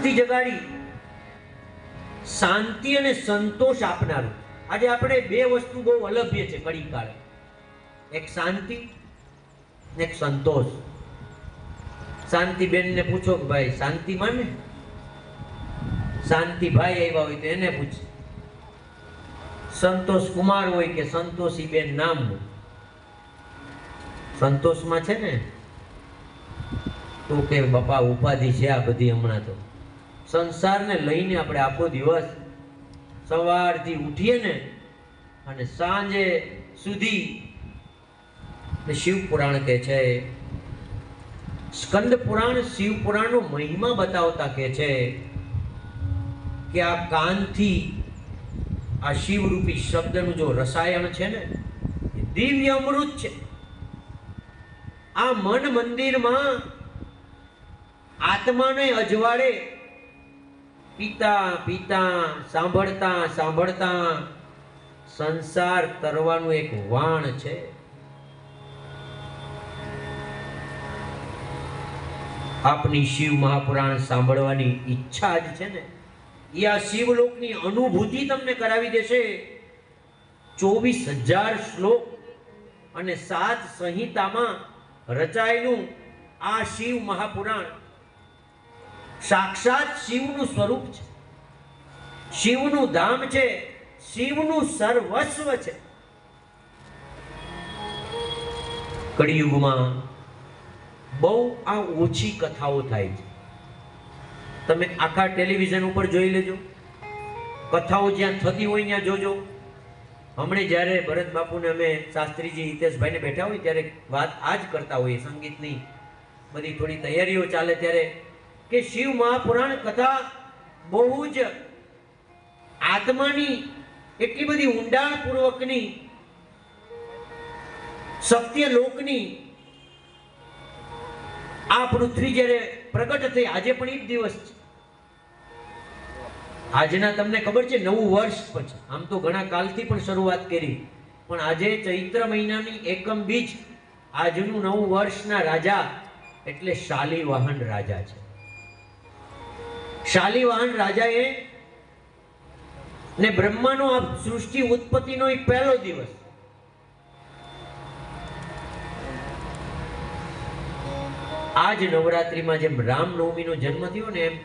જગાડી શાંતિ અને સંતોષ આપનારું. આજે આપણે બે વસ્તુ બહુ અલભ્ય છે કડી કાળે, એક શાંતિ ને એક સંતોષ. શાંતિબેન ને પૂછો કે ભાઈ શાંતિ માને, શાંતિભાઈ આવ્યા હોય તો એને પૂછે. સંતોષ કુમાર હોય કે સંતોષીબેન નામ હોય, સંતોષમાં છે ને તો કે બાપા ઉપાધિ છે આ બધી. હમણાં તો સંસારને લઈને આપણે આખો દિવસ સવારથી ઉઠીએ ને અને સાંજે સુધી શિવ પુરાણ કહે છે, સ્કંદ પુરાણ શિવ પુરાણનો મહિમા બતાવતા કહે છે કે આ કાનથી આ શિવરૂપી શબ્દનું જો રસાયણ છે ને એ દિવ્ય અમૃત છે. આ મન મંદિરમાં આત્માને અજવાળે પીતા પીતા સાંભળતા સાંભળતા સંસાર તરવાનું એક વાણ છે. આપની શિવ મહાપુરાણ સાંભળવાની ઈચ્છા જ છે ને એ આ શિવલોકની અનુભૂતિ તમને કરાવી દેશે. 24,000 શ્લોક અને 7 સંહિતામાં રચાયેલું આ શિવ મહાપુરાણ સાક્ષાત શિવનું સ્વરૂપ છે, શિવનું ધામ છે, શિવનું સર્વસ્વ છે. કળિયુગમાં બહુ આ ઓછી કથાઓ થાય છે. તમે આખા ટેલિવિઝન ઉપર જોઈ લેજો, કથાઓ જ્યાં થતી હોય ત્યાં જોજો. હમણાં જ્યારે ભરત બાપુને અમે શાસ્ત્રીજી હિતેશભાઈને બેઠા હોય ત્યારે વાત આ જ કરતા હોઈએ, સંગીતની બધી થોડી તૈયારીઓ ચાલે ત્યારે, કે શિવ મહાપુરાણ કથા બહુ જ આત્માની એટલી બધી ઊંડાણપૂર્વકની, સત્ય લોકની. આ પૃથ્વી જ્યારે પ્રગટ થઈ, આજે પણ એ જ દિવસ છે. આજના તમને ખબર છે 9 વર્ષ પછી, આમ તો ઘણા કાલથી પણ શરૂઆત કરી, પણ આજે ચૈત્ર મહિનાની એકમ બીજ, આજનું 9 વર્ષના રાજા એટલે શાલિવાહન રાજા છે. શાલિવાહન રાજાએ ને બ્રહ્માનો આ સૃષ્ટિ ઉત્પત્તિનો એ પહેલો દિવસ, આજ નવરાત્રીમાં જેમ રામનવમીનો જન્મ થયો ને એમ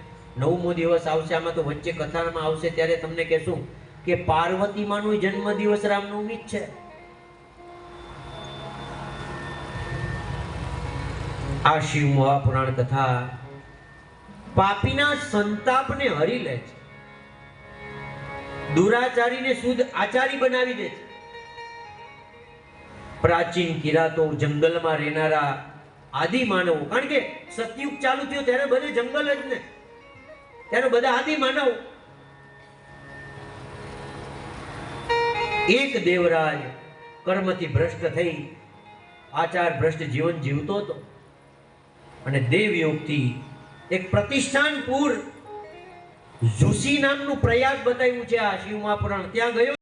9મો દિવસ આવશે. આમાં તો વચ્ચે કથામાં આવશે ત્યારે તમને કહેશું કે પાર્વતી માનો જન્મ દિવસ રામનવમી જ છે. આ શિવ મહાપુરાણ કથા પાપીના સંતાપને હરી લે છે, દુરાચારીને શુદ્ધ આચારી બનાવી દે છે. પ્રાચીન કિરાતો, જંગલમાં રહેનારા આદિ માનવો, કારણ કે સતયુગ ચાલુ થયો ત્યારે બધે જંગલ જ ને, ત્યારે બધા આદિ માનવ. એક દેવરાજ કર્મથી ભ્રષ્ટ થઈ આચાર ભ્રષ્ટ જીવન જીવતો હતો અને દેવયોગથી એક પ્રતિષ્ઠાનપુર ઝુસી નામનું પ્રયાગ બતાવ્યું છે આ શિવ મહાપુરાણ, ત્યાં ગયો.